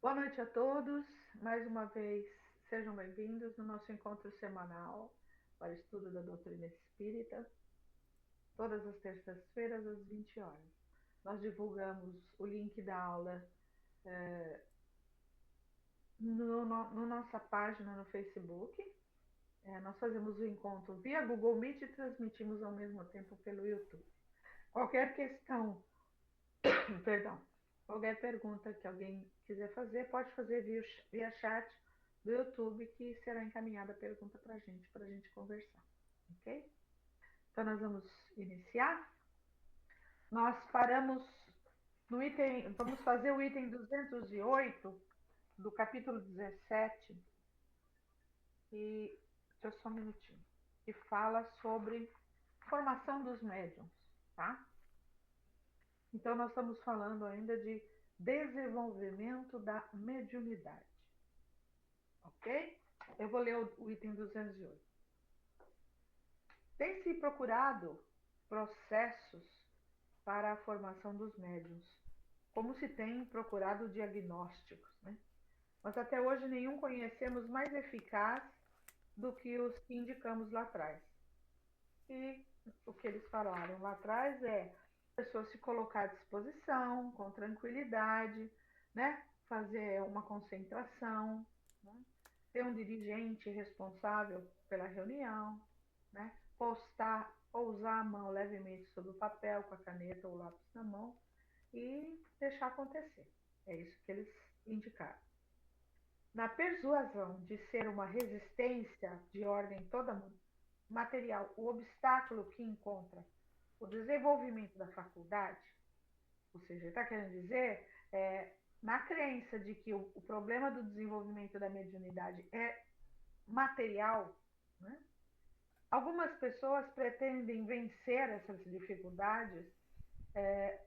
Boa noite a todos. Mais uma vez, sejam bem-vindos no nosso encontro semanal para estudo da doutrina espírita, todas as terças-feiras às 20 horas. Nós divulgamos o link da aula no nossa página no Facebook. Nós fazemos o encontro via Google Meet e transmitimos ao mesmo tempo pelo YouTube. Qualquer questão, perdão, qualquer pergunta que alguém quiser fazer, pode fazer via chat do YouTube, que será encaminhada a pergunta para a gente conversar, ok? Então, nós vamos iniciar. Nós paramos no item, vamos fazer o item 208 do capítulo 17, e deixa eu só um minutinho, que fala sobre formação dos médiums, tá? Então, nós estamos falando ainda de desenvolvimento da mediunidade, ok? Eu vou ler o item 208. Tem-se procurado processos para a formação dos médiuns, como se tem procurado diagnósticos, né? Mas até hoje nenhum conhecemos mais eficaz do que os que indicamos lá atrás. E o que eles falaram lá atrás é a pessoa se colocar à disposição, com tranquilidade, né? Fazer uma concentração, né? Ter um dirigente responsável pela reunião, né? Pousar a mão levemente sobre o papel, com a caneta ou o lápis na mão, e deixar acontecer. É isso que eles indicaram. Na persuasão de ser uma resistência de ordem toda material, o obstáculo que encontra o desenvolvimento da faculdade, ou seja, está querendo dizer, na crença de que o problema do desenvolvimento da mediunidade é material, né? Algumas pessoas pretendem vencer essas dificuldades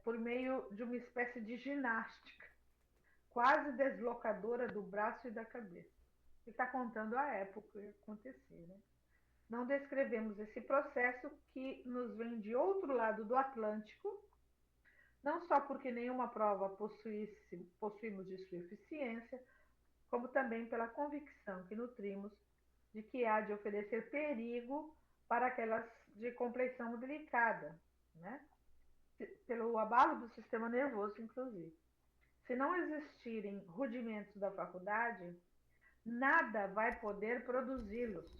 por meio de uma espécie de ginástica, quase deslocadora do braço e da cabeça. E está contando a época que ia acontecer, né? Não descrevemos esse processo que nos vem de outro lado do Atlântico, não só porque nenhuma prova possuímos de sua eficiência, como também pela convicção que nutrimos de que há de oferecer perigo para aquelas de compleição delicada, né? Pelo abalo do sistema nervoso, inclusive. Se não existirem rudimentos da faculdade, nada vai poder produzi-los,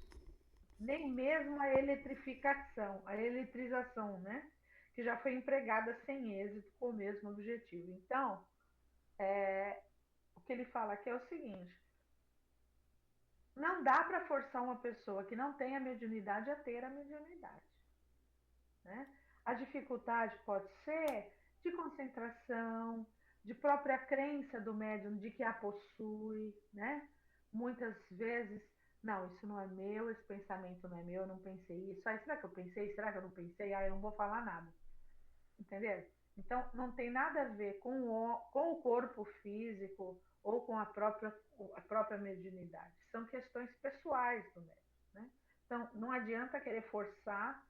nem mesmo a eletrificação, a eletrização, né? Que já foi empregada sem êxito com o mesmo objetivo. Então, o que ele fala aqui é o seguinte: não dá para forçar uma pessoa que não tem a mediunidade a ter a mediunidade, né? A dificuldade pode ser de concentração, de própria crença do médium de que a possui, né? Muitas vezes, não, isso não é meu, esse pensamento não é meu, eu não pensei isso. Será que eu pensei? Será que eu não pensei? Eu não vou falar nada. Entendeu? Então, não tem nada a ver com o corpo físico ou com a própria mediunidade. São questões pessoais do médium, né? Então, não adianta querer forçar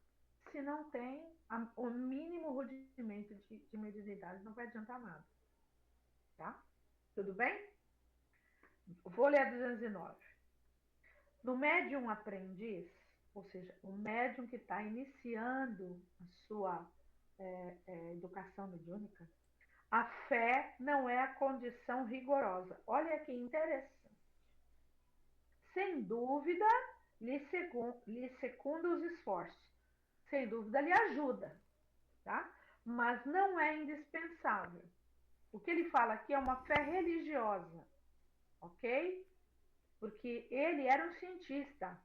se não tem o mínimo rudimento de mediunidade, não vai adiantar nada. Tá? Tudo bem? Vou ler a 209. No médium aprendiz, ou seja, o médium que está iniciando a sua educação mediúnica, a fé não é a condição rigorosa. Olha que interessante. Sem dúvida, lhe secunda os esforços. Sem dúvida, lhe ajuda, tá? Mas não é indispensável. O que ele fala aqui é uma fé religiosa, ok? Porque ele era um cientista.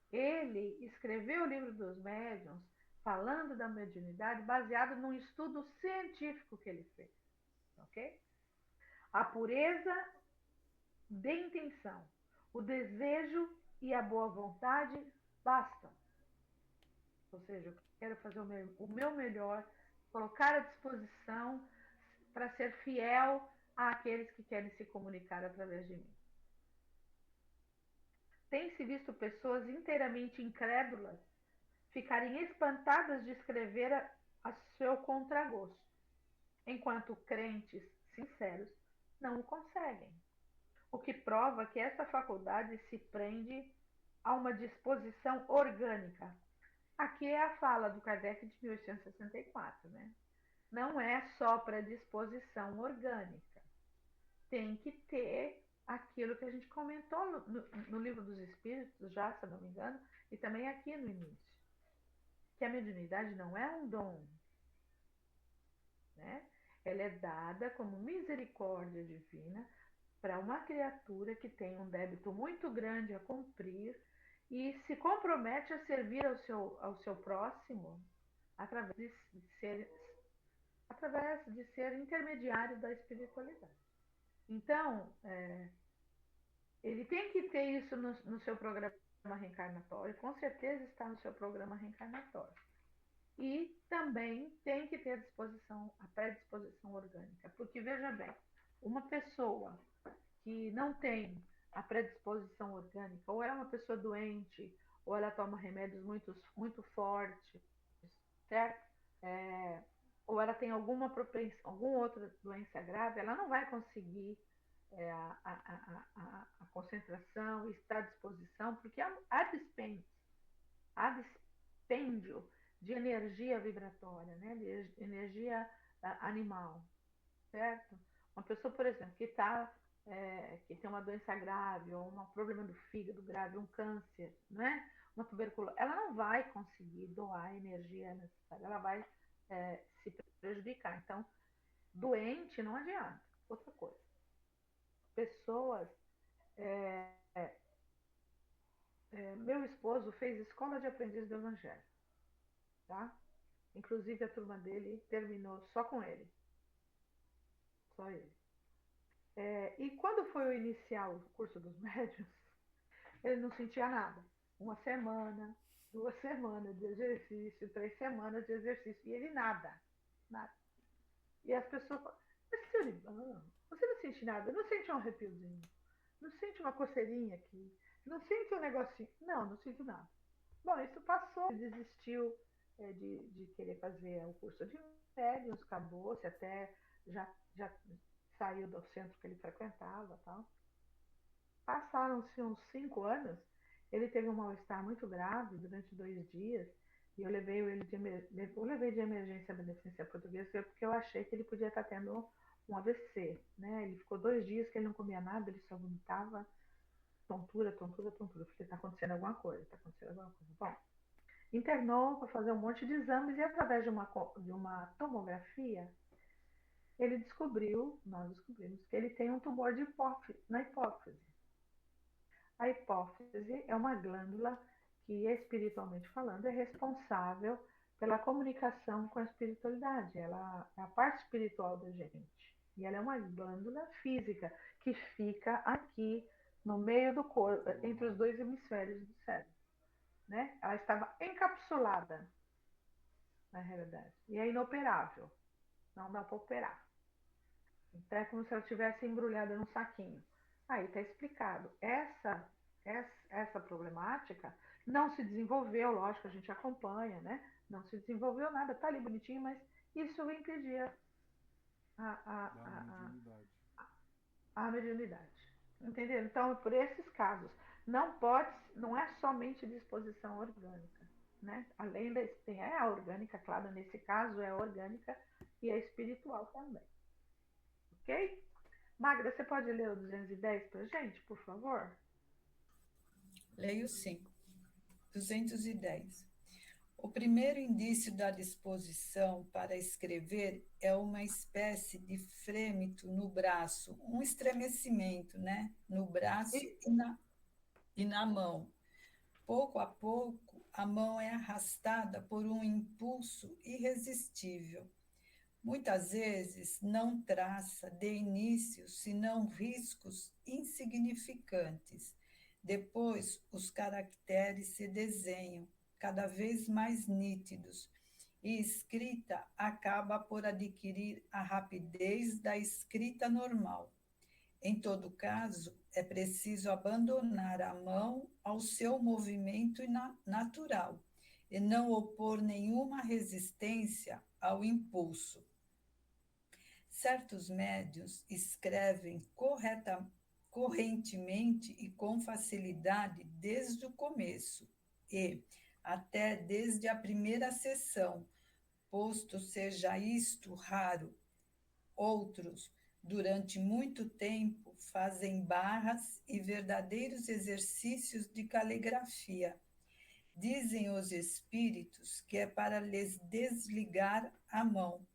Ele escreveu o livro dos médiuns falando da mediunidade baseado num estudo científico que ele fez, ok? A pureza de intenção, o desejo e a boa vontade bastam. Ou seja, eu quero fazer o meu melhor, colocar à disposição para ser fiel àqueles que querem se comunicar através de mim. Tem-se visto pessoas inteiramente incrédulas ficarem espantadas de escrever a seu contragosto, enquanto crentes sinceros não o conseguem. O que prova que essa faculdade se prende a uma disposição orgânica. Aqui é a fala do Kardec de 1864, né? Não é só para disposição orgânica. Tem que ter aquilo que a gente comentou no Livro dos Espíritos, já, se eu não me engano, e também aqui no início, que a mediunidade não é um dom, né? Ela é dada como misericórdia divina para uma criatura que tem um débito muito grande a cumprir e se compromete a servir ao seu próximo através ser, através de ser intermediário da espiritualidade. Então, ele tem que ter isso no seu programa reencarnatório, com certeza está no seu programa reencarnatório. E também tem que ter a predisposição orgânica, porque veja bem, uma pessoa que não tem a predisposição orgânica, ou ela é uma pessoa doente, ou ela toma remédios muito fortes, certo? É, ou ela tem alguma propensão, alguma outra doença grave, ela não vai conseguir a concentração, estar à disposição, porque há dispêndio de energia vibratória, né? De energia animal, certo? Uma pessoa, por exemplo, que tem uma doença grave, ou um problema do fígado grave, um câncer, né? Uma tuberculose, ela não vai conseguir doar a energia necessária, ela vai se prejudicar. Então, doente não adianta. Outra coisa, pessoas. é, Meu esposo fez escola de aprendiz do Evangelho, tá? Inclusive a turma dele terminou só com ele, só ele. E quando foi iniciar o curso dos médiuns, ele não sentia nada. Uma semana, 2 semanas de exercício, 3 semanas de exercício, e ele nada, nada. E as pessoas falam, mas seu Libão, você não sente nada, não sente um arrepiozinho, não sente uma coceirinha aqui, não sente um negocinho. Não, não sinto nada. Bom, isso passou, ele desistiu de querer fazer o curso de médiuns, acabou-se, até já saiu do centro que ele frequentava, tal. Passaram-se uns 5 anos, ele teve um mal-estar muito grave durante 2 dias, e eu levei de emergência à Beneficência Portuguesa porque eu achei que ele podia estar tendo um AVC, né? Ele ficou 2 dias que ele não comia nada, ele só vomitava, tontura, tontura, tontura. Eu falei, está acontecendo alguma coisa, está acontecendo alguma coisa. Bom, internou para fazer um monte de exames e através de uma tomografia, nós descobrimos que ele tem um tumor na hipófise. A hipófise é uma glândula que, espiritualmente falando, é responsável pela comunicação com a espiritualidade. Ela é a parte espiritual da gente. E ela é uma glândula física que fica aqui no meio do corpo, entre os dois hemisférios do cérebro. Né? Ela estava encapsulada, na realidade. E é inoperável. Não dá para operar. Então é como se ela estivesse embrulhada num saquinho. Aí está explicado. Essa problemática não se desenvolveu, lógico, a gente acompanha, né? Não se desenvolveu nada, está ali bonitinho, mas isso impedia a, a, Da a, mediunidade. a mediunidade. Entendeu? Então, por esses casos, não é somente disposição orgânica. Né? Além da tem a orgânica, claro, nesse caso é a orgânica e a espiritual também. Ok? Magda, você pode ler o 210 para gente, por favor? Leio sim. 210. O primeiro indício da disposição para escrever é uma espécie de frêmito no braço, um estremecimento, né? No braço E, e na mão. Pouco a pouco, a mão é arrastada por um impulso irresistível. Muitas vezes não traça de início senão riscos insignificantes. Depois, os caracteres se desenham, cada vez mais nítidos, e escrita acaba por adquirir a rapidez da escrita normal. Em todo caso, é preciso abandonar a mão ao seu movimento natural e não opor nenhuma resistência ao impulso. Certos médiuns escrevem correntemente e com facilidade desde o começo e até desde a primeira sessão, posto seja isto raro. Outros, durante muito tempo, fazem barras e verdadeiros exercícios de caligrafia. Dizem os espíritos que é para lhes desligar a mão.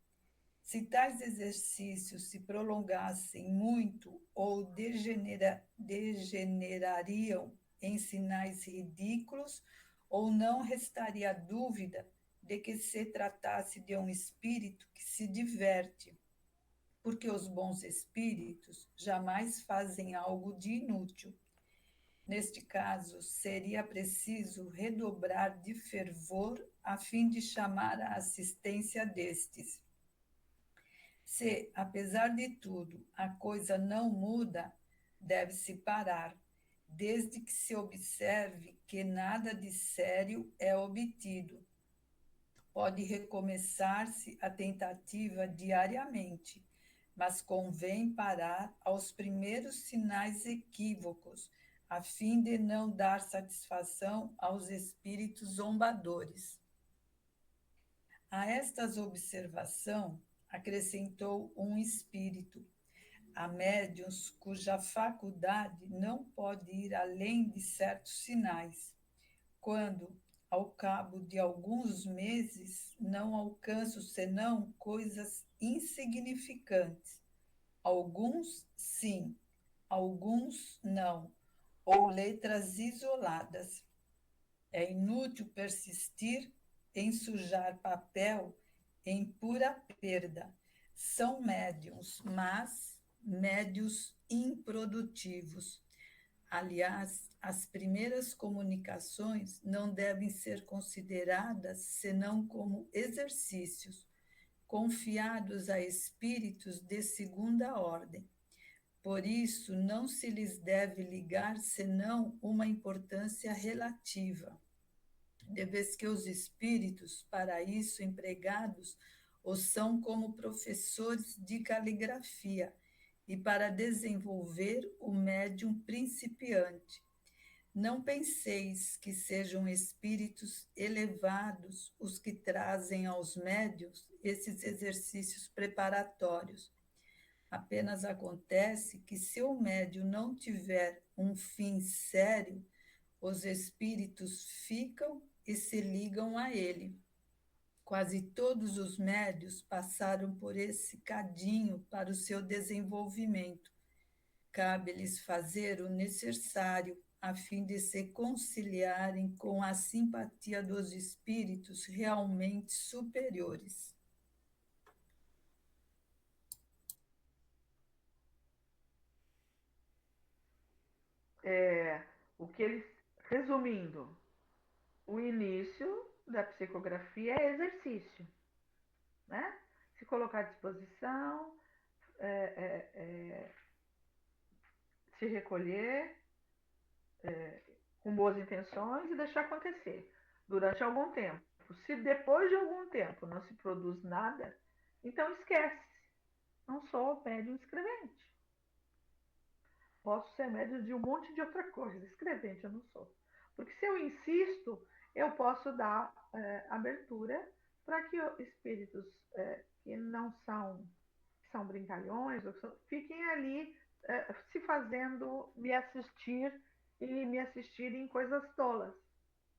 Se tais exercícios se prolongassem muito ou degenerariam em sinais ridículos, ou não restaria dúvida de que se tratasse de um espírito que se diverte, porque os bons espíritos jamais fazem algo de inútil. Neste caso, seria preciso redobrar de fervor a fim de chamar a assistência destes. Se, apesar de tudo, a coisa não muda, deve-se parar, desde que se observe que nada de sério é obtido. Pode recomeçar-se a tentativa diariamente, mas convém parar aos primeiros sinais equívocos, a fim de não dar satisfação aos espíritos zombadores. A estas observações acrescentou um espírito: há médiuns cuja faculdade não pode ir além de certos sinais. Quando, ao cabo de alguns meses, não alcançam senão coisas insignificantes. Alguns, sim, alguns, não, ou letras isoladas. É inútil persistir em sujar papel em pura perda. São médiuns, mas médios improdutivos. Aliás, as primeiras comunicações não devem ser consideradas senão como exercícios, confiados a espíritos de segunda ordem. Por isso, não se lhes deve ligar senão uma importância relativa, de vez que os espíritos, para isso empregados, os são como professores de caligrafia, e para desenvolver o médium principiante. Não penseis que sejam espíritos elevados os que trazem aos médiuns esses exercícios preparatórios. Apenas acontece que, se o médium não tiver um fim sério, os espíritos ficam e se ligam a ele. Quase todos os médios passaram por esse cadinho para o seu desenvolvimento. Cabe-lhes fazer o necessário a fim de se conciliarem com a simpatia dos espíritos realmente superiores. O que eles, resumindo, o início da psicografia é exercício, né? Se colocar à disposição, é, é, é, se recolher com boas intenções e deixar acontecer durante algum tempo. Se depois de algum tempo não se produz nada, então esquece. Não sou médium escrevente. Posso ser médium de um monte de outra coisa. Escrevente eu não sou. Porque se eu insisto, eu posso dar abertura para que espíritos que não são, que são brincalhões, fiquem ali se fazendo me assistir e me assistir em coisas tolas,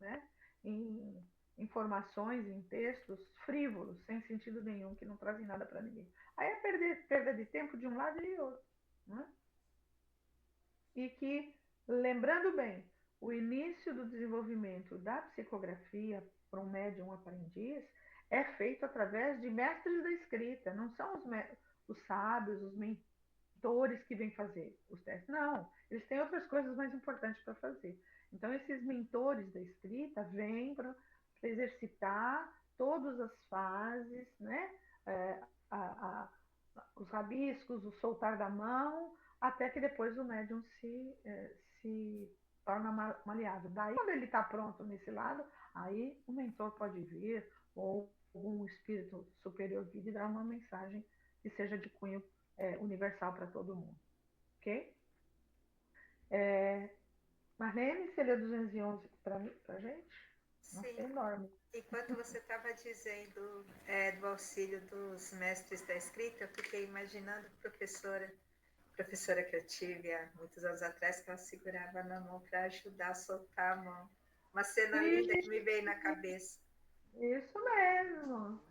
né? Em informações, em textos frívolos, sem sentido nenhum, que não trazem nada para ninguém. Aí é perda de tempo de um lado e de outro, né? E que, lembrando bem, o início do desenvolvimento da psicografia para um médium aprendiz é feito através de mestres da escrita, não são os sábios, os mentores que vêm fazer os testes, não, eles têm outras coisas mais importantes para fazer. Então, esses mentores da escrita vêm para exercitar todas as fases, né? É, a, os rabiscos, o soltar da mão, até que depois o médium se torna maleável. Daí, quando ele está pronto nesse lado, aí o mentor pode vir, ou algum espírito superior vir e dar uma mensagem que seja de cunho universal para todo mundo, ok? Marlene, você lê 211 para a gente? Nossa, Sim. é enorme. Enquanto você estava dizendo do auxílio dos mestres da escrita, eu fiquei imaginando professora que eu tive há muitos anos atrás, que ela segurava na mão para ajudar a soltar a mão. Uma cena linda que me veio na cabeça. Isso mesmo.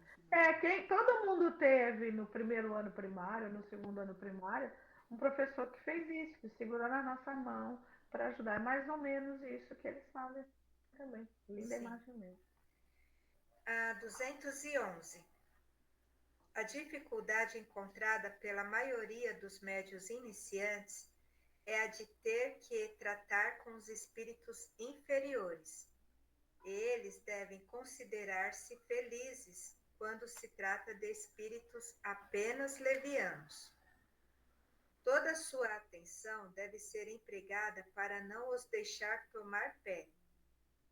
Todo mundo teve no primeiro ano primário, no segundo ano primário, um professor que fez isso, que segurou na nossa mão para ajudar. É mais ou menos isso que eles fazem também. Linda Sim. imagem mesmo. A 211. A dificuldade encontrada pela maioria dos médiuns iniciantes é a de ter que tratar com os espíritos inferiores. Eles devem considerar-se felizes quando se trata de espíritos apenas levianos. Toda sua atenção deve ser empregada para não os deixar tomar pé,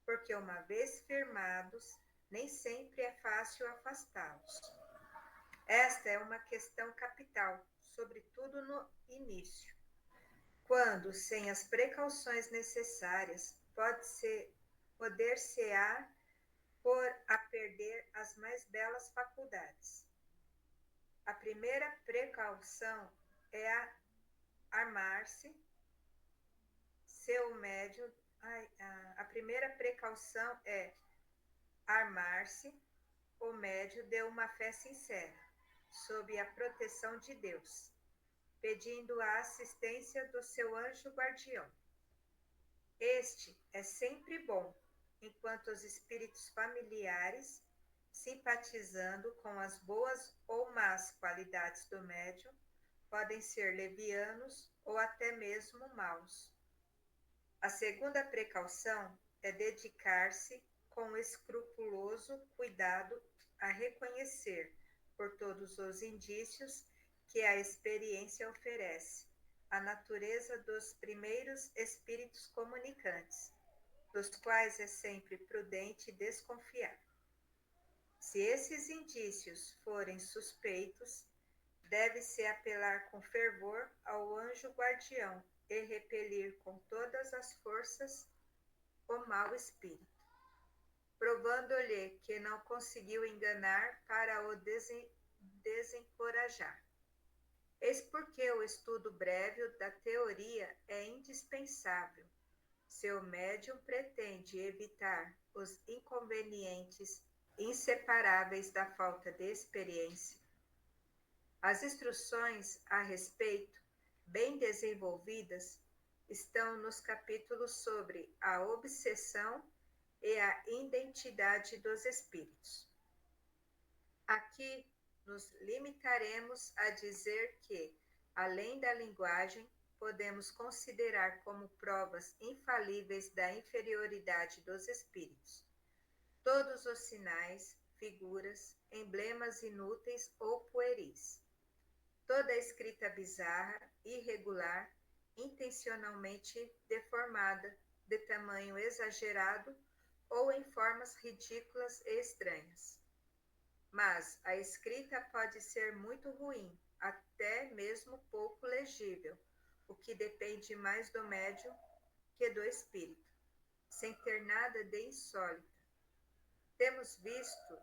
porque uma vez firmados, nem sempre é fácil afastá-los. Esta é uma questão capital, sobretudo no início, quando, sem as precauções necessárias, poder-se-á por a perder as mais belas faculdades. A primeira precaução é armar-se, seu médium. A primeira precaução é armar-se, o médium de uma fé sincera, sob a proteção de Deus, pedindo a assistência do seu anjo guardião. Este é sempre bom, enquanto os espíritos familiares, simpatizando com as boas ou más qualidades do médium, podem ser levianos ou até mesmo maus. A segunda precaução é dedicar-se com escrupuloso cuidado a reconhecer, por todos os indícios que a experiência oferece, a natureza dos primeiros espíritos comunicantes, dos quais é sempre prudente desconfiar. Se esses indícios forem suspeitos, deve-se apelar com fervor ao anjo guardião e repelir com todas as forças o mau espírito, provando-lhe que não conseguiu enganar para o desencorajar. Eis porque o estudo breve da teoria é indispensável, se o médium pretende evitar os inconvenientes inseparáveis da falta de experiência. As instruções a respeito, bem desenvolvidas, estão nos capítulos sobre a obsessão e a identidade dos espíritos. Aqui nos limitaremos a dizer que, além da linguagem, podemos considerar como provas infalíveis da inferioridade dos espíritos todos os sinais, figuras, emblemas inúteis ou pueris, toda escrita bizarra, irregular, intencionalmente deformada, de tamanho exagerado ou em formas ridículas e estranhas. Mas a escrita pode ser muito ruim, até mesmo pouco legível, o que depende mais do médium que do espírito, sem ter nada de insólito. Temos visto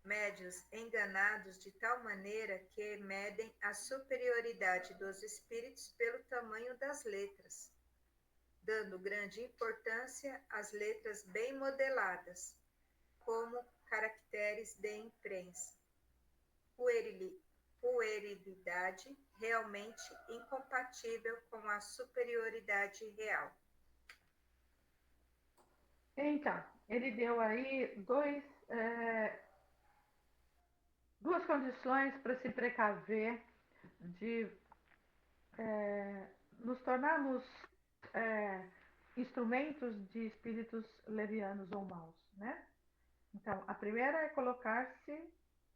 médiuns enganados de tal maneira que medem a superioridade dos espíritos pelo tamanho das letras, dando grande importância às letras bem modeladas, como caracteres de imprensa. Puerilidade realmente incompatível com a superioridade real. Então, ele deu aí duas condições para se precaver de nos tornarmos instrumentos de espíritos levianos ou maus, né? Então, a primeira é colocar-se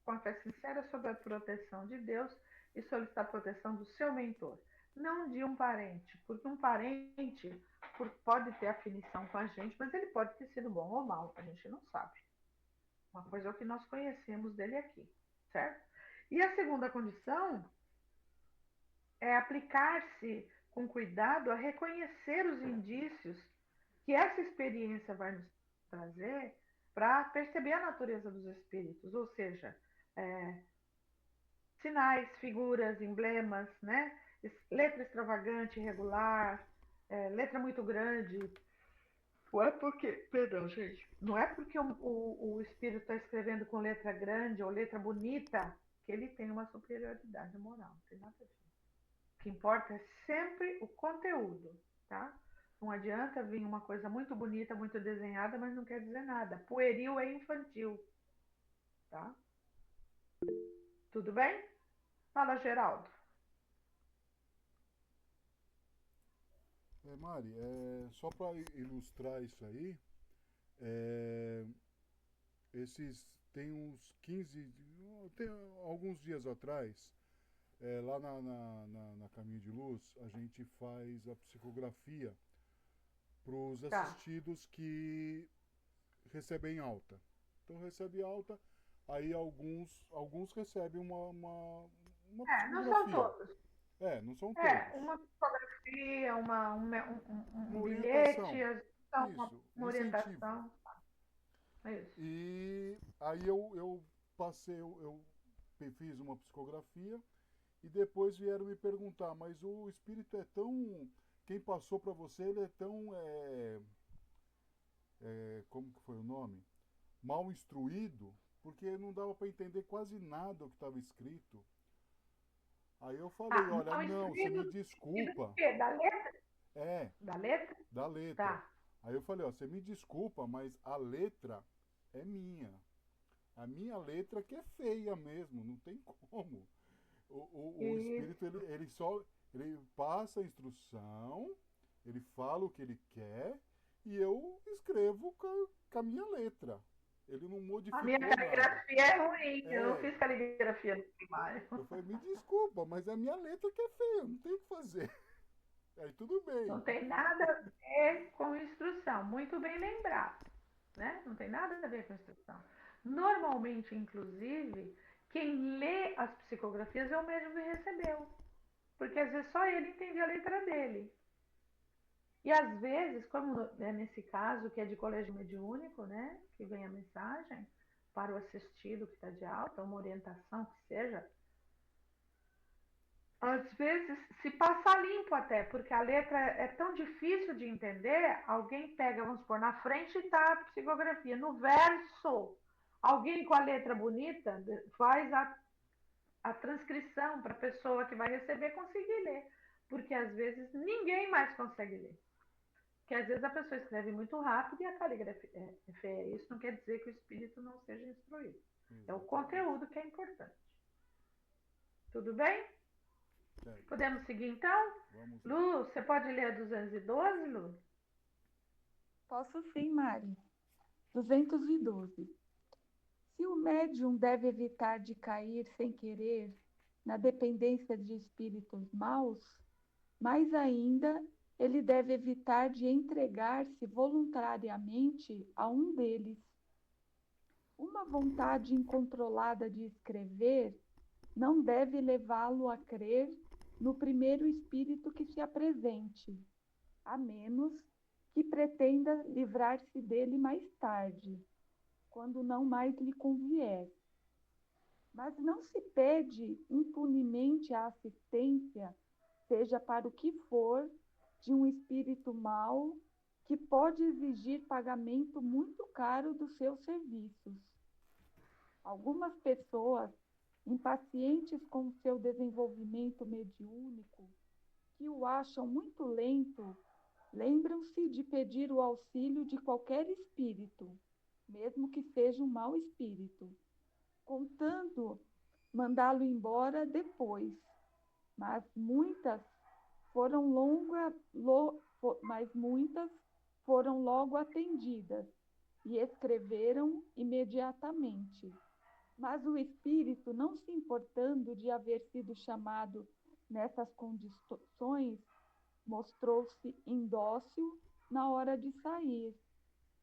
com a fé sincera sob a proteção de Deus e solicitar a proteção do seu mentor, não de um parente, porque um parente pode ter afinição com a gente, mas ele pode ter sido bom ou mal, a gente não sabe. Uma coisa é o que nós conhecemos dele aqui, certo? E a segunda condição é aplicar-se com cuidado a reconhecer os indícios que essa experiência vai nos trazer para perceber a natureza dos espíritos, ou seja, sinais, figuras, emblemas, né? Letra extravagante, irregular, letra muito grande. Não é porque, perdão, gente, não é porque o espírito está escrevendo com letra grande ou letra bonita que ele tem uma superioridade moral, não tem nada a ver. O que importa é sempre o conteúdo, tá? Não adianta vir uma coisa muito bonita, muito desenhada, mas não quer dizer nada. Pueril é infantil, tá? Tudo bem? Fala, Geraldo. Mari, só para ilustrar isso aí, é, tem uns 15, tem alguns dias atrás, lá na Caminho de Luz, a gente faz a psicografia para os Tá. assistidos que recebem alta. Então recebe alta, aí alguns recebem uma Não são psicografia. todos. Não são todos. Uma fotografia, um Uma bilhete, orientação. Isso, uma incentivo. orientação. É isso. E aí eu passei, eu fiz uma psicografia e depois vieram me perguntar, mas o espírito é tão. Quem passou para você, ele é tão. Como que foi o nome? Mal instruído, porque não dava para entender quase nada o que estava escrito. Aí eu falei, olha, Mal não, você me instruído do desculpa. quê? Da letra? É, Da letra? da letra. Tá. Aí eu falei, ó, você me desculpa, mas a letra é minha. A minha letra que é feia mesmo, não tem como. O espírito, Isso. ele passa a instrução, ele fala o que ele quer e eu escrevo com a minha letra. Ele não A minha modificou nada. caligrafia é ruim. Eu não É, fiz caligrafia no primário. eu falei, me desculpa, mas a minha letra que é feia, não tem o que fazer. Aí tudo Não bem. tem nada a ver com instrução. Muito bem lembrado. Né? Não tem nada a ver com instrução. Normalmente, inclusive, quem lê as psicografias é o médium que recebeu. Porque às vezes só ele entende a letra dele. E às vezes, como é nesse caso, que é de colégio mediúnico, né? Que vem a mensagem para o assistido que está de alta, uma orientação que seja, às vezes se passa limpo até, porque a letra é tão difícil de entender, alguém pega, vamos supor, na frente está a psicografia, no verso, alguém com a letra bonita faz a transcrição para a pessoa que vai receber conseguir ler, porque às vezes ninguém mais consegue ler. Porque às vezes a pessoa escreve muito rápido e a caligrafia é feia. Isso não quer dizer que o espírito não seja instruído. É o Exatamente. conteúdo que é importante. Tudo bem? Certo. Podemos seguir então? Vamos lá. Lu, você pode ler a 212, Lu? Posso sim, Mari. 212. Se o médium deve evitar de cair sem querer na dependência de espíritos maus, mais ainda ele deve evitar de entregar-se voluntariamente a um deles. Uma vontade incontrolada de escrever não deve levá-lo a crer no primeiro espírito que se apresente, a menos que pretenda livrar-se dele mais tarde, quando não mais lhe convier. Mas não se pede impunemente a assistência, seja para o que for, de um espírito mau que pode exigir pagamento muito caro dos seus serviços. Algumas pessoas, impacientes com o seu desenvolvimento mediúnico, que o acham muito lento, lembram-se de pedir o auxílio de qualquer espírito, mesmo que seja um mau espírito, contando mandá-lo embora depois. Mas muitas foram logo atendidas e escreveram imediatamente. Mas o espírito, não se importando de haver sido chamado nessas condições, mostrou-se indócil na hora de sair.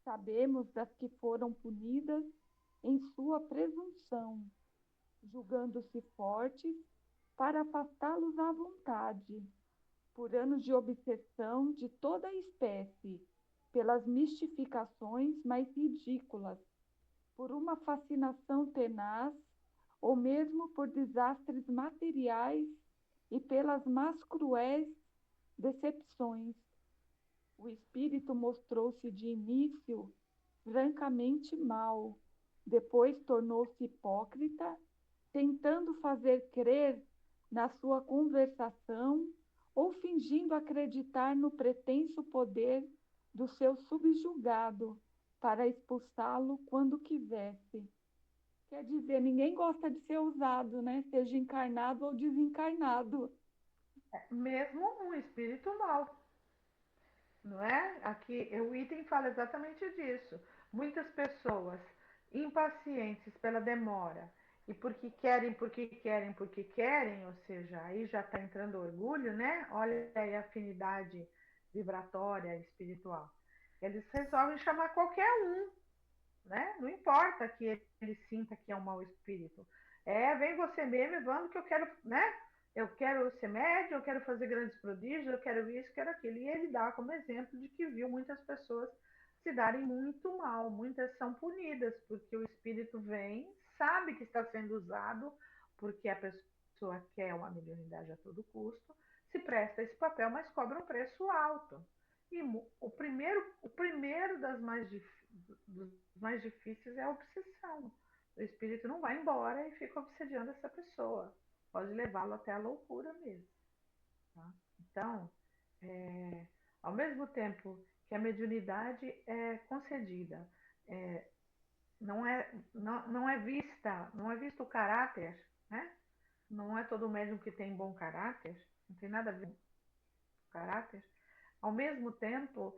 Sabemos das que foram punidas em sua presunção. julgando-se fortes, para afastá-los à vontade, por anos de obsessão de toda a espécie, pelas mistificações mais ridículas, por uma fascinação tenaz, ou mesmo por desastres materiais e pelas mais cruéis decepções. O espírito mostrou-se de início francamente mau, depois tornou-se hipócrita, tentando fazer crer na sua conversação ou fingindo acreditar no pretenso poder do seu subjugado para expulsá-lo quando quisesse. Quer dizer, ninguém gosta de ser usado, né? Seja encarnado ou desencarnado. Mesmo um espírito mau, não é? Aqui o item fala exatamente disso. Muitas pessoas impacientes pela demora e porque querem, porque querem, porque querem, ou seja, aí já está entrando orgulho, né? Olha aí a afinidade vibratória espiritual. Eles resolvem chamar qualquer um, né? Não importa que ele sinta que é um mau espírito. Vem você mesmo, vamos que eu quero, né? Eu quero ser médium, eu quero fazer grandes prodígios, eu quero isso, quero aquilo. E ele dá como exemplo de que viu muitas pessoas se darem muito mal, muitas são punidas, porque o espírito vem, sabe que está sendo usado, porque a pessoa quer uma mediunidade a todo custo, se presta a esse papel, mas cobra um preço alto. E o primeiro dos mais difíceis é a obsessão. O espírito não vai embora e fica obsediando essa pessoa. Pode levá-lo até a loucura mesmo. Tá? Então, ao mesmo tempo que a mediunidade é concedida, não é visto o caráter, né? Não é todo médium que tem bom caráter, não tem nada a ver com caráter. Ao mesmo tempo,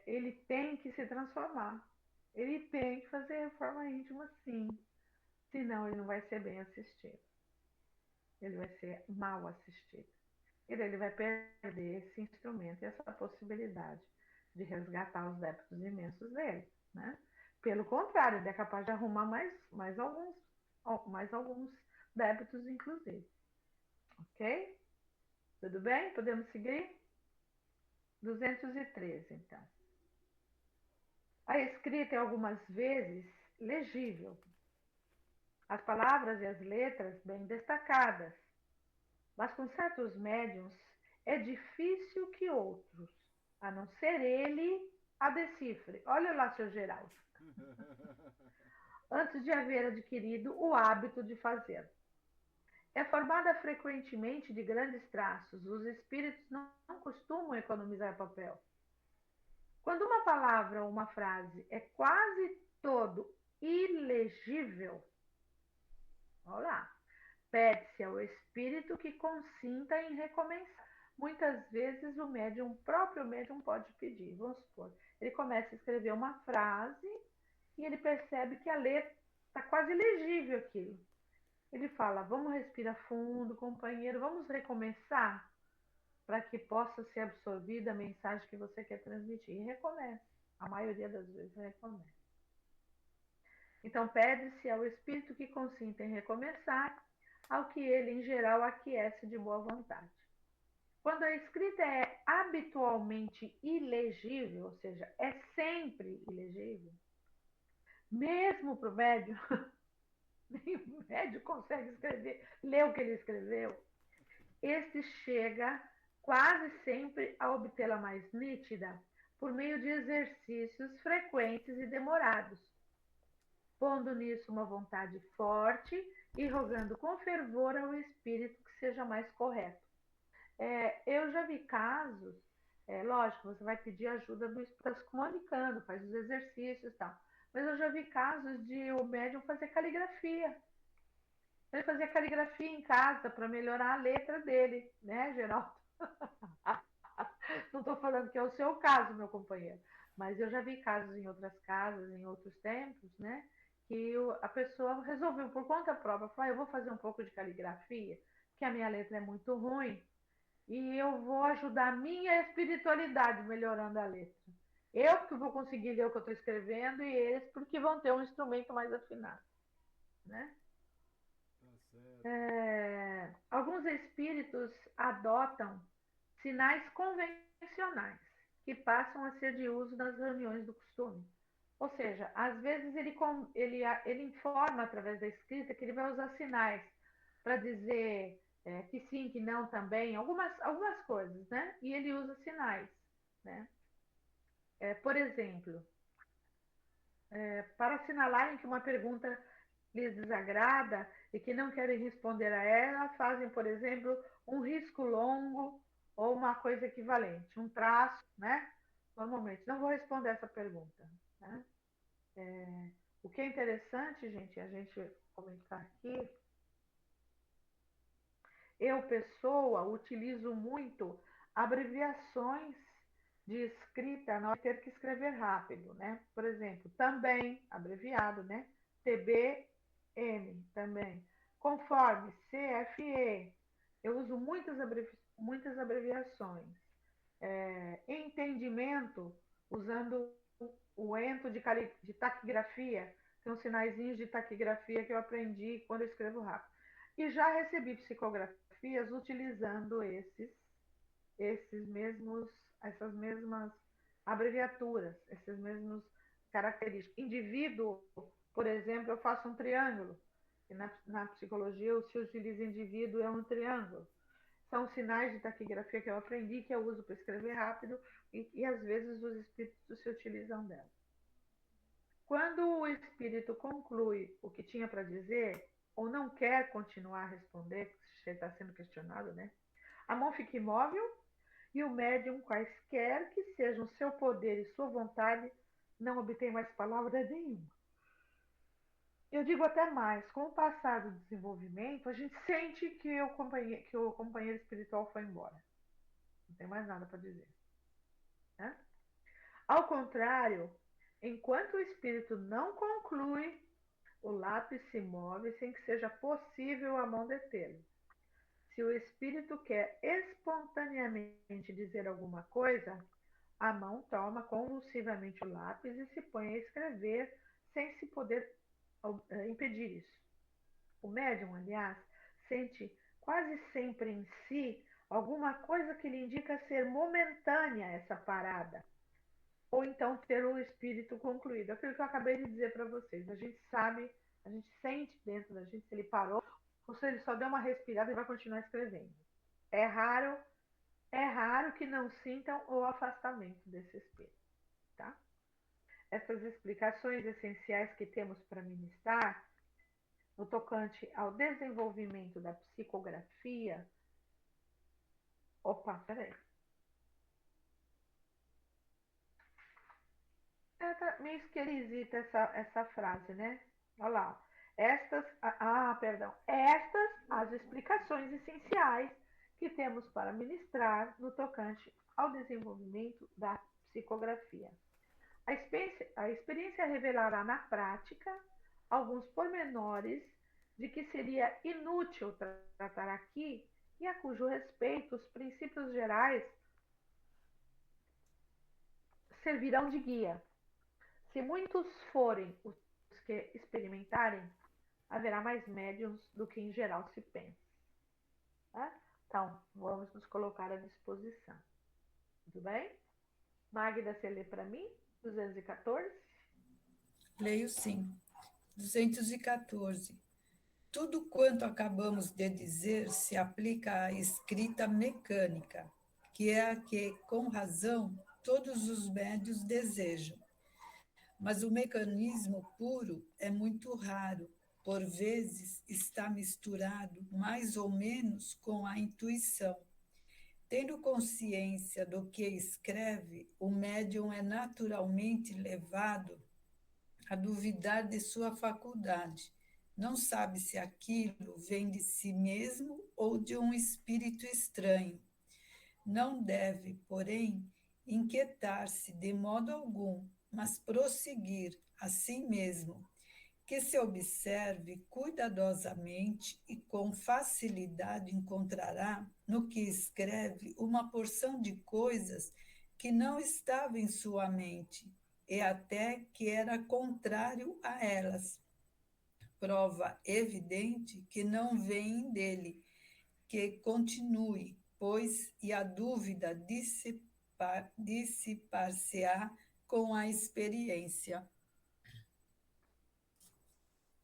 ele tem que se transformar. Ele tem que fazer reforma íntima, sim. Senão, ele não vai ser bem assistido. Ele vai ser mal assistido. E daí ele vai perder esse instrumento e essa possibilidade de resgatar os débitos imensos dele, né? Pelo contrário, ele é capaz de arrumar mais alguns débitos, inclusive. Ok? Tudo bem? Podemos seguir? 213, então. A escrita é algumas vezes legível. As palavras e as letras bem destacadas. Mas com certos médiuns é difícil que outros, a não ser ele, a decifre. Olha lá, seu Geraldo. Antes de haver adquirido o hábito de fazê-lo. É formada frequentemente de grandes traços. Os espíritos não costumam economizar papel. Quando uma palavra ou uma frase é quase todo ilegível, olha lá, pede-se ao espírito que consinta em recomeçar. Muitas vezes o próprio médium pode pedir. Vamos supor, ele começa a escrever uma frase e ele percebe que a letra está quase ilegível aquilo. Ele fala, vamos respirar fundo, companheiro, vamos recomeçar para que possa ser absorvida a mensagem que você quer transmitir. E recomeça. A maioria das vezes recomeça. Então, pede-se ao espírito que consinta em recomeçar, ao que ele, em geral, aquece de boa vontade. Quando a escrita é habitualmente ilegível, ou seja, é sempre ilegível, mesmo para o médium, nem o médium consegue ler o que ele escreveu, este chega quase sempre a obtê-la mais nítida por meio de exercícios frequentes e demorados, pondo nisso uma vontade forte e rogando com fervor ao espírito que seja mais correto. Eu já vi casos, lógico, você vai pedir ajuda do espírito, está se comunicando, faz os exercícios e tal, mas eu já vi casos de o médium fazer caligrafia. Ele fazia caligrafia em casa para melhorar a letra dele, né, Geraldo? Não estou falando que é o seu caso, meu companheiro, mas eu já vi casos em outras casas, em outros tempos, né, que a pessoa resolveu por conta própria, falou, eu vou fazer um pouco de caligrafia, porque a minha letra é muito ruim, e eu vou ajudar a minha espiritualidade melhorando a letra. Eu que vou conseguir ler o que eu estou escrevendo e eles porque vão ter um instrumento mais afinado, né? Tá Alguns espíritos adotam sinais convencionais que passam a ser de uso nas reuniões do costume. Ou seja, às vezes ele informa através da escrita que ele vai usar sinais para dizer que sim, que não também, algumas coisas, né? E ele usa sinais, né? Por exemplo, para assinalarem que uma pergunta lhes desagrada e que não querem responder a ela, fazem, por exemplo, um risco longo ou uma coisa equivalente, um traço, né? Normalmente, não vou responder essa pergunta, né? O que é interessante, gente, a gente comentar aqui, eu, pessoa, utilizo muito abreviações de escrita na hora de ter que escrever rápido, né? Por exemplo, também, abreviado, né? TBN, também. Conforme, CFE. Eu uso muitas abreviações. Entendimento, usando o ento de taquigrafia. Tem uns sinaizinhos de taquigrafia que eu aprendi quando eu escrevo rápido. E já recebi psicografias utilizando essas mesmas abreviaturas, esses mesmos características. Indivíduo, por exemplo, eu faço um triângulo. E na psicologia, se utiliza indivíduo, é um triângulo. São sinais de taquigrafia que eu aprendi, que eu uso para escrever rápido, e às vezes os espíritos se utilizam dela. Quando o espírito conclui o que tinha para dizer, ou não quer continuar a responder, se está sendo questionado, né? A mão fica imóvel e o médium, quaisquer que sejam seu poder e sua vontade, não obtém mais palavra nenhuma. Eu digo até mais, com o passar do desenvolvimento, a gente sente que o companheiro espiritual foi embora. Não tem mais nada para dizer. Né? Ao contrário, enquanto o espírito não conclui, o lápis se move sem que seja possível a mão detê-lo. Se o espírito quer espontaneamente dizer alguma coisa, a mão toma convulsivamente o lápis e se põe a escrever sem se poder impedir isso. O médium, aliás, sente quase sempre em si alguma coisa que lhe indica ser momentânea essa parada, ou então ter o espírito concluído. Aquilo que eu acabei de dizer para vocês. A gente sabe, a gente sente dentro da gente se ele parou ou se ele só deu uma respirada e vai continuar escrevendo. É raro que não sintam o afastamento desse espírito, tá? Essas explicações essenciais que temos para ministrar no tocante ao desenvolvimento da psicografia. Opa, peraí. Tá meio esquisita essa frase, né? Olha lá. Estas as explicações essenciais que temos para ministrar no tocante ao desenvolvimento da psicografia. A experiência revelará na prática alguns pormenores de que seria inútil tratar aqui e a cujo respeito os princípios gerais servirão de guia. Se muitos forem os que experimentarem, haverá mais médiums do que em geral se pensa. Tá? Então, vamos nos colocar à disposição. Tudo bem? Magda, você lê para mim? 214? Leio sim. 214. Tudo quanto acabamos de dizer se aplica à escrita mecânica, que é a que, com razão, todos os médios desejam. Mas o mecanismo puro é muito raro, por vezes está misturado mais ou menos com a intuição. Tendo consciência do que escreve, o médium é naturalmente levado a duvidar de sua faculdade. Não sabe se aquilo vem de si mesmo ou de um espírito estranho. Não deve, porém, inquietar-se de modo algum, mas prosseguir a si mesmo, que se observe cuidadosamente e com facilidade encontrará no que escreve uma porção de coisas que não estava em sua mente e até que era contrário a elas. prova evidente que não vem dele, que continue, pois e a dúvida dissipar-se-á com a experiência.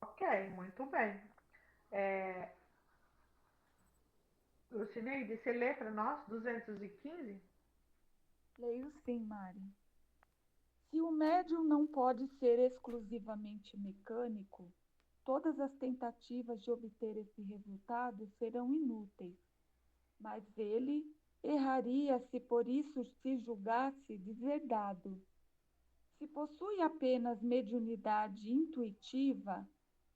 Ok, muito bem. Lucineide, você lê para nós 215? Leio sim, Mari. Se o médium não pode ser exclusivamente mecânico, todas as tentativas de obter esse resultado serão inúteis, mas ele erraria se por isso se julgasse deserdado. Se possui apenas mediunidade intuitiva,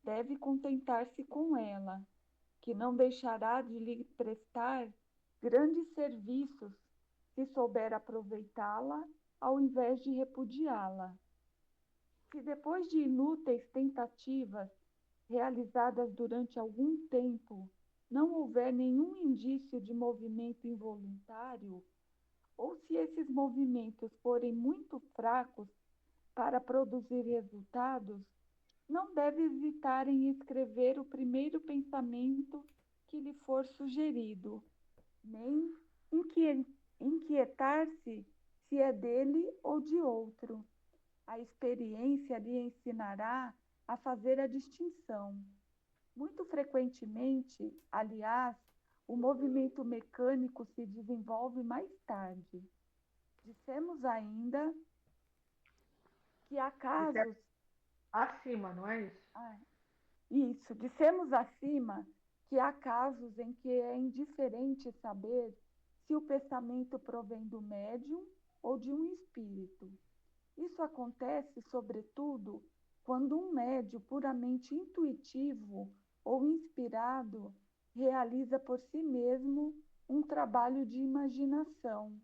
deve contentar-se com ela, que não deixará de lhe prestar grandes serviços se souber aproveitá-la ao invés de repudiá-la. Se depois de inúteis tentativas realizadas durante algum tempo não houver nenhum indício de movimento involuntário, ou se esses movimentos forem muito fracos para produzir resultados, não deve hesitar em escrever o primeiro pensamento que lhe for sugerido, nem inquietar-se se é dele ou de outro. A experiência lhe ensinará a fazer a distinção. Muito frequentemente, aliás, o movimento mecânico se desenvolve mais tarde. Dissemos ainda que há Isso é casos. acima, não é isso? Isso, dissemos acima que há casos em que é indiferente saber se o pensamento provém do médium ou de um espírito. Isso acontece, sobretudo, quando um médium puramente intuitivo ou inspirado realiza por si mesmo um trabalho de imaginação.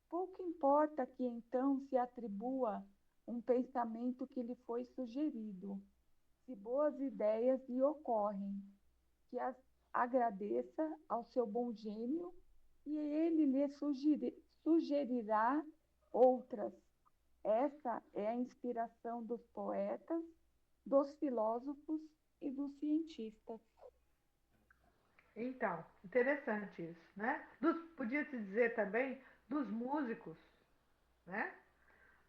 Pouco importa que então se atribua um pensamento que lhe foi sugerido, se boas ideias lhe ocorrem, que as agradeça ao seu bom gênio e ele lhe sugerirá outras. Essa é a inspiração dos poetas, dos filósofos e dos cientistas. Então, interessante isso, né? Podia-se dizer também dos músicos, né?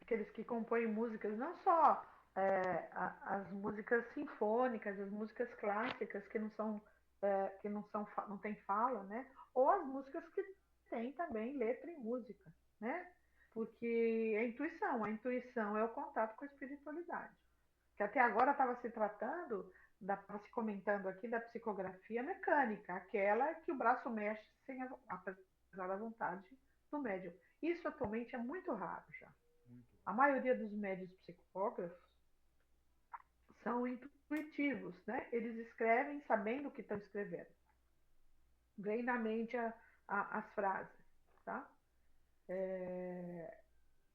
Aqueles que compõem músicas, não só as músicas sinfônicas, as músicas clássicas que não são, não tem fala, né? Ou as músicas que têm também letra e música, né? Porque a intuição é o contato com a espiritualidade. Que até agora estava se tratando, estava se comentando aqui da psicografia mecânica, aquela que o braço mexe sem apesar da vontade do médium. Isso atualmente é muito raro já. A maioria dos médios psicógrafos são intuitivos, né? Eles escrevem sabendo o que estão escrevendo. Vem na mente as frases, tá?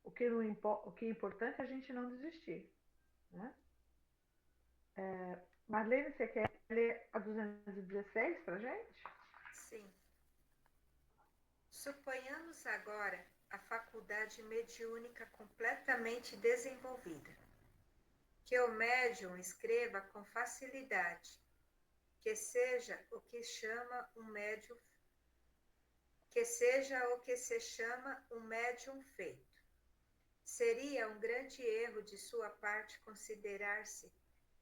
O que é importante é a gente não desistir, né? Marlene, você quer ler a 216 para gente? Sim. Suponhamos agora a faculdade mediúnica completamente desenvolvida. Que o médium escreva com facilidade, que seja o que chama um médium, que seja o que se chama um médium feito. Seria um grande erro de sua parte considerar-se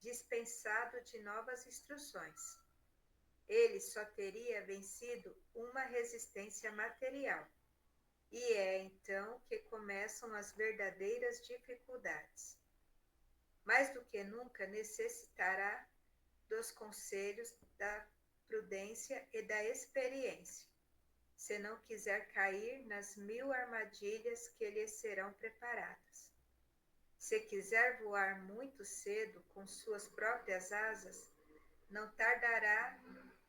dispensado de novas instruções. Ele só teria vencido uma resistência material. E é então que começam as verdadeiras dificuldades. Mais do que nunca necessitará dos conselhos, da prudência e da experiência, se não quiser cair nas 1000 armadilhas que lhe serão preparadas. Se quiser voar muito cedo com suas próprias asas, não tardará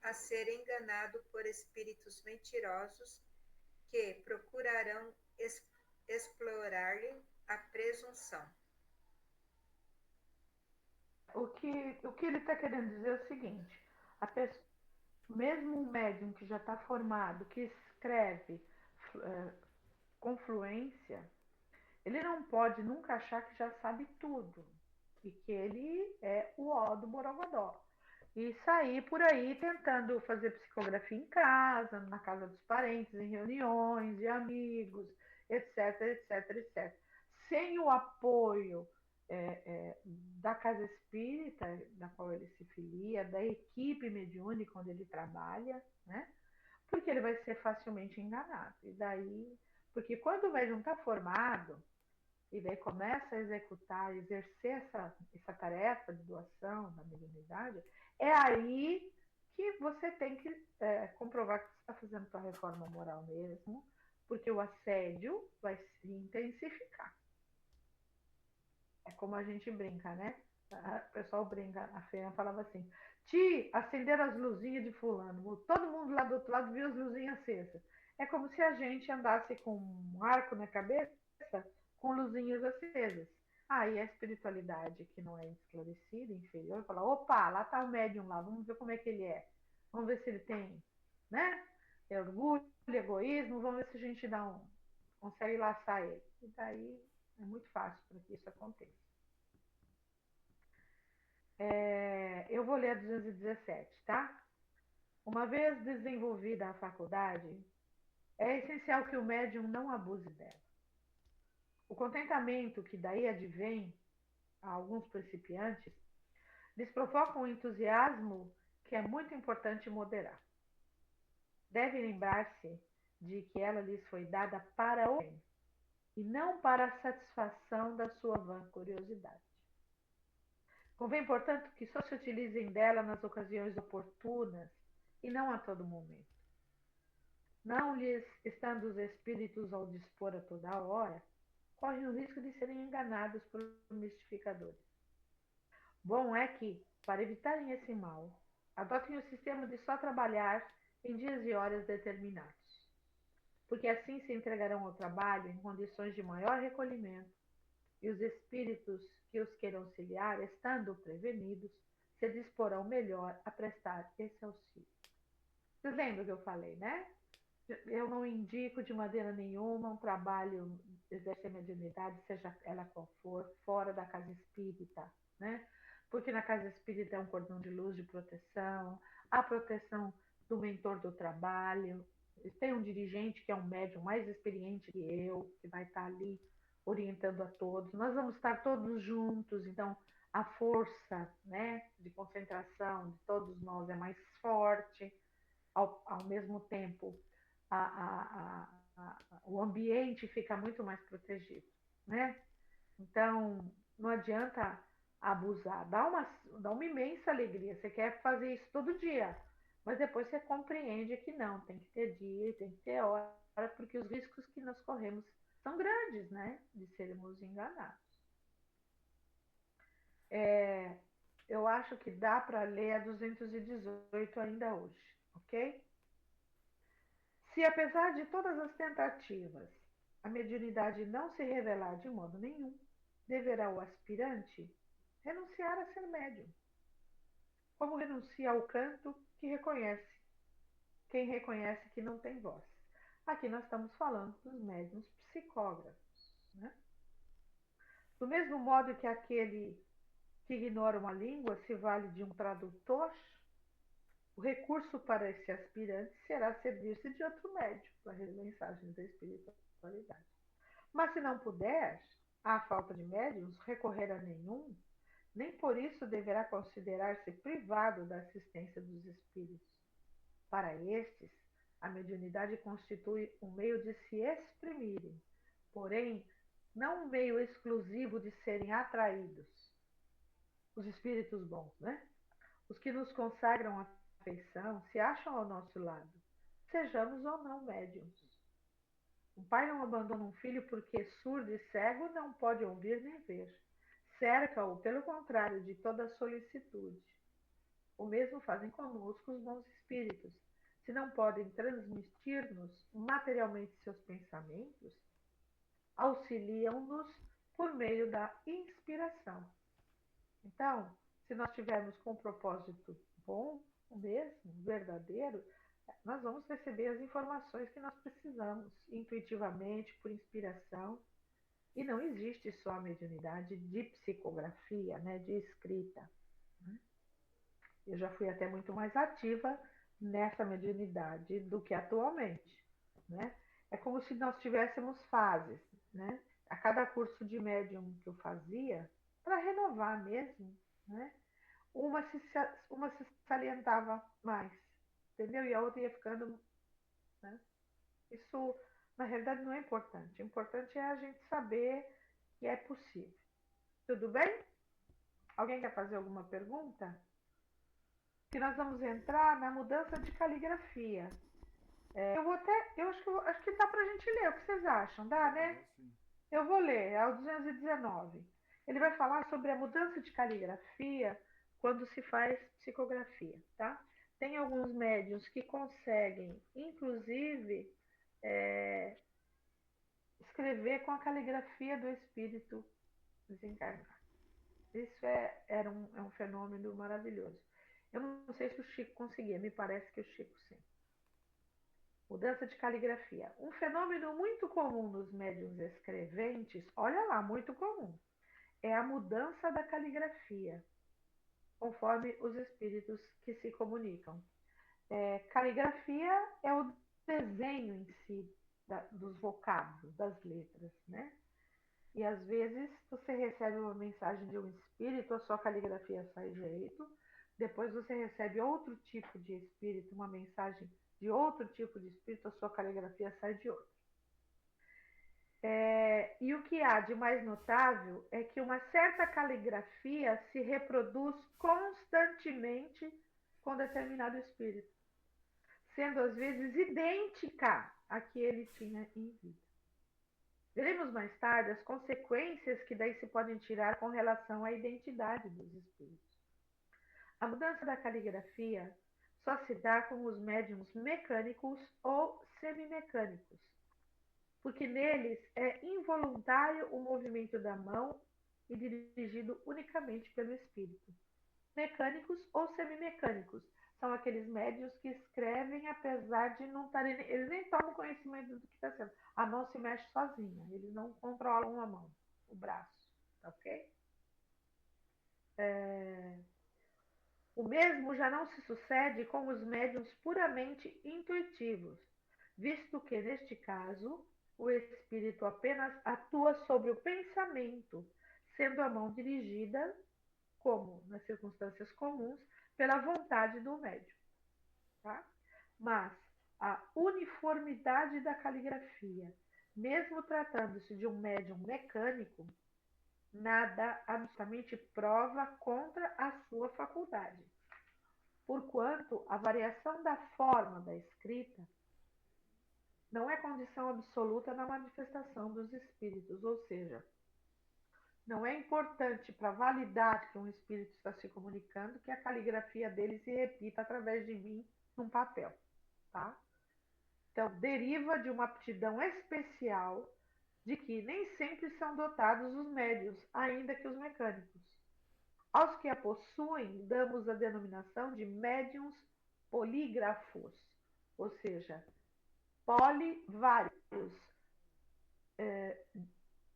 a ser enganado por espíritos mentirosos que procurarão explorar-lhe a presunção. O que ele está querendo dizer é o seguinte: mesmo um médium que já está formado, que escreve com fluência, ele não pode nunca achar que já sabe tudo. e que ele é o ó do Borogodó. E sair por aí tentando fazer psicografia em casa, na casa dos parentes, em reuniões de amigos, etc, etc, etc. Sem o apoio da casa espírita, da qual ele se filia, da equipe mediúnica onde ele trabalha, né? Porque ele vai ser facilmente enganado. E daí, porque quando o médium está formado, e daí começa a executar, exercer essa tarefa de doação da mediunidade, é aí que você tem que comprovar que você está fazendo sua reforma moral mesmo, porque o assédio vai se intensificar. É como a gente brinca, né? O pessoal brinca, a Fênia falava assim, acenderam as luzinhas de fulano, todo mundo lá do outro lado viu as luzinhas acesas. É como se a gente andasse com um arco na cabeça, com luzinhas acesas. Aí a espiritualidade que não é esclarecida, inferior, fala, opa, lá está o médium lá, vamos ver como é que ele é. Vamos ver se ele tem, né? Orgulho, egoísmo, vamos ver se a gente consegue laçar ele. E daí é muito fácil para que isso aconteça. Eu vou ler a 217, tá? Uma vez desenvolvida a faculdade, é essencial que o médium não abuse dela. O contentamento que daí advém a alguns principiantes lhes provoca um entusiasmo que é muito importante moderar. Deve lembrar-se de que ela lhes foi dada para o bem e não para a satisfação da sua vã curiosidade. Convém, portanto, que só se utilizem dela nas ocasiões oportunas e não a todo momento. Não lhes estando os espíritos ao dispor a toda hora, correm o risco de serem enganados por mistificadores. Bom é que, para evitarem esse mal, adotem o sistema de só trabalhar em dias e horas determinados, porque assim se entregarão ao trabalho em condições de maior recolhimento e os espíritos que os queiram auxiliar, estando prevenidos, se disporão melhor a prestar esse auxílio. Vocês lembram que eu falei, né? Eu não indico de maneira nenhuma um trabalho de exercer mediunidade, seja ela qual for, fora da casa espírita, né? Porque na casa espírita é um cordão de luz de proteção, a proteção do mentor do trabalho. Tem um dirigente que é um médium mais experiente que eu, que vai estar ali orientando a todos. Nós vamos estar todos juntos, então a força, né, de concentração de todos nós é mais forte, ao mesmo tempo o ambiente fica muito mais protegido, né? Então, não adianta abusar. Dá uma imensa alegria. Você quer fazer isso todo dia, mas depois você compreende que não, tem que ter dia, tem que ter hora, porque os riscos que nós corremos são grandes, né? De sermos enganados. Eu acho que dá para ler a 218 ainda hoje, ok? Se, apesar de todas as tentativas, a mediunidade não se revelar de modo nenhum, deverá o aspirante renunciar a ser médium, como renuncia ao canto que reconhece, quem reconhece que não tem voz. Aqui nós estamos falando dos médiuns psicógrafos, né? Do mesmo modo que aquele que ignora uma língua se vale de um tradutor, o recurso para esse aspirante será servir-se de outro médium para as mensagens da espiritualidade. Mas se não puder, à falta de médiums, recorrer a nenhum, nem por isso deverá considerar-se privado da assistência dos espíritos. Para estes, a mediunidade constitui um meio de se exprimirem, porém, não um meio exclusivo de serem atraídos. Os espíritos bons, né? Os que nos consagram a afeição se acham ao nosso lado, sejamos ou não médiums. Um pai não abandona um filho porque surdo e cego não pode ouvir nem ver. Cerca-o, pelo contrário, de toda solicitude. O mesmo fazem conosco os bons espíritos. Se não podem transmitir-nos materialmente seus pensamentos, auxiliam-nos por meio da inspiração. Então, se nós tivermos com um propósito bom, mesmo, verdadeiro, nós vamos receber as informações que nós precisamos, intuitivamente, por inspiração, E não existe só a mediunidade de psicografia, né, de escrita. Eu já fui até muito mais ativa nessa mediunidade do que atualmente, né? É como se nós tivéssemos fases, né? A cada curso de médium que eu fazia, para renovar mesmo, né? Uma se salientava mais, entendeu? E a outra ia ficando, né? Isso, na realidade, não é importante. O importante é a gente saber que é possível. Tudo bem? Alguém quer fazer alguma pergunta? Que nós vamos entrar na mudança de caligrafia. Eu acho que dá para a gente ler. O que vocês acham? Dá, né? Sim. Eu vou ler, é o 219. Ele vai falar sobre a mudança de caligrafia quando se faz psicografia, tá? Tem alguns médiuns que conseguem, inclusive, escrever com a caligrafia do espírito desencarnado. Isso é um fenômeno maravilhoso. Eu não sei se o Chico conseguia, me parece que o Chico sim. Mudança de caligrafia. Um fenômeno muito comum nos médiuns escreventes, olha lá, muito comum, é a mudança da caligrafia, conforme os espíritos que se comunicam. Caligrafia é o desenho em si dos vocábulos, das letras, né? E às vezes você recebe uma mensagem de um espírito, a sua caligrafia sai de jeito, depois você recebe outro tipo de espírito, uma mensagem de outro tipo de espírito, a sua caligrafia sai de outro. E o que há de mais notável é que uma certa caligrafia se reproduz constantemente com determinado espírito, sendo às vezes idêntica à que ele tinha em vida. Veremos mais tarde as consequências que daí se podem tirar com relação à identidade dos espíritos. A mudança da caligrafia só se dá com os médiuns mecânicos ou semimecânicos, porque neles é involuntário o movimento da mão e dirigido unicamente pelo espírito. Mecânicos ou semimecânicos são aqueles médiuns que escrevem apesar de não estarem... Eles nem tomam conhecimento do que está sendo. A mão se mexe sozinha, eles não controlam a mão, o braço, tá ok? O mesmo já não se sucede com os médiuns puramente intuitivos, visto que, neste caso, o espírito apenas atua sobre o pensamento, sendo a mão dirigida, como nas circunstâncias comuns, pela vontade do médium. Tá? Mas a uniformidade da caligrafia, mesmo tratando-se de um médium mecânico, nada absolutamente prova contra a sua faculdade, porquanto a variação da forma da escrita não é condição absoluta na manifestação dos espíritos, ou seja, não é importante para validar que um espírito está se comunicando que a caligrafia dele se repita através de mim num papel, tá? Então, deriva de uma aptidão especial de que nem sempre são dotados os médiuns, ainda que os mecânicos. Aos que a possuem, damos a denominação de médiuns polígrafos, ou seja, vários.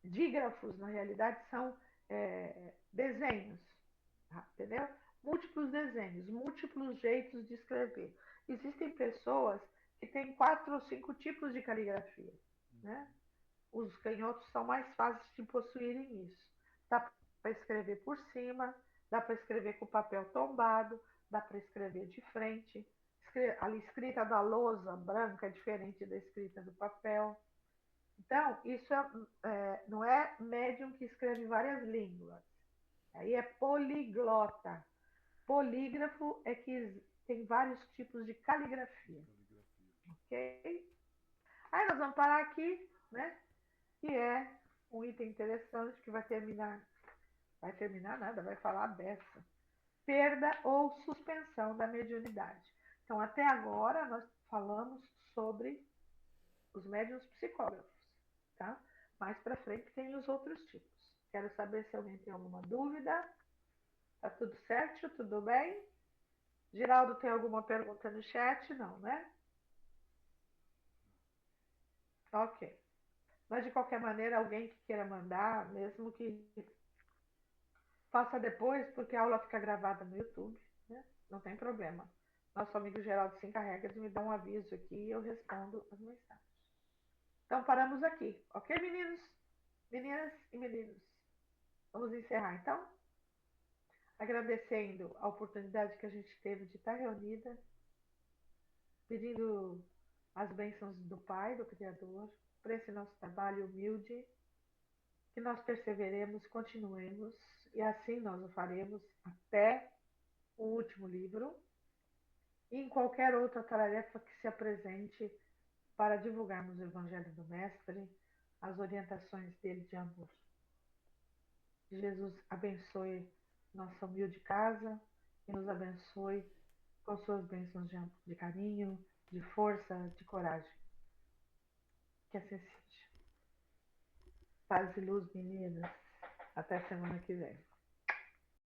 Dígrafos, na realidade, são desenhos, entendeu? Múltiplos desenhos, múltiplos jeitos de escrever. Existem pessoas que têm 4 ou 5 tipos de caligrafia, né? Os canhotos são mais fáceis de possuírem isso. Dá para escrever por cima, dá para escrever com o papel tombado, dá para escrever de frente. A escrita da lousa branca é diferente da escrita do papel. Então, isso não é médium que escreve várias línguas. Aí é poliglota. Polígrafo é que tem vários tipos de caligrafia. Ok? Aí nós vamos parar aqui, né? Que é um item interessante que vai terminar nada, vai falar dessa. Perda ou suspensão da mediunidade. Então, até agora, nós falamos sobre os médiuns psicógrafos, tá? Mais para frente tem os outros tipos. Quero saber se alguém tem alguma dúvida. Tá tudo certo? Tudo bem? Geraldo, tem alguma pergunta no chat? Não, né? Ok. Mas, de qualquer maneira, alguém que queira mandar, mesmo que faça depois, porque a aula fica gravada no YouTube, né? Não tem problema. Nosso amigo Geraldo se encarrega de me dar um aviso aqui e eu respondo as mensagens. Então, paramos aqui, ok, meninos? Meninas e meninos. Vamos encerrar, então? Agradecendo a oportunidade que a gente teve de estar reunida, pedindo as bênçãos do Pai, do Criador, para esse nosso trabalho humilde, que nós perseveremos, continuemos, e assim nós o faremos até o último livro e em qualquer outra tarefa que se apresente para divulgarmos o Evangelho do Mestre, as orientações dele de amor. Jesus abençoe nossa humilde casa e nos abençoe com suas bênçãos de carinho, de força, de coragem. Que assim seja. Paz e luz, meninas. Até semana que vem.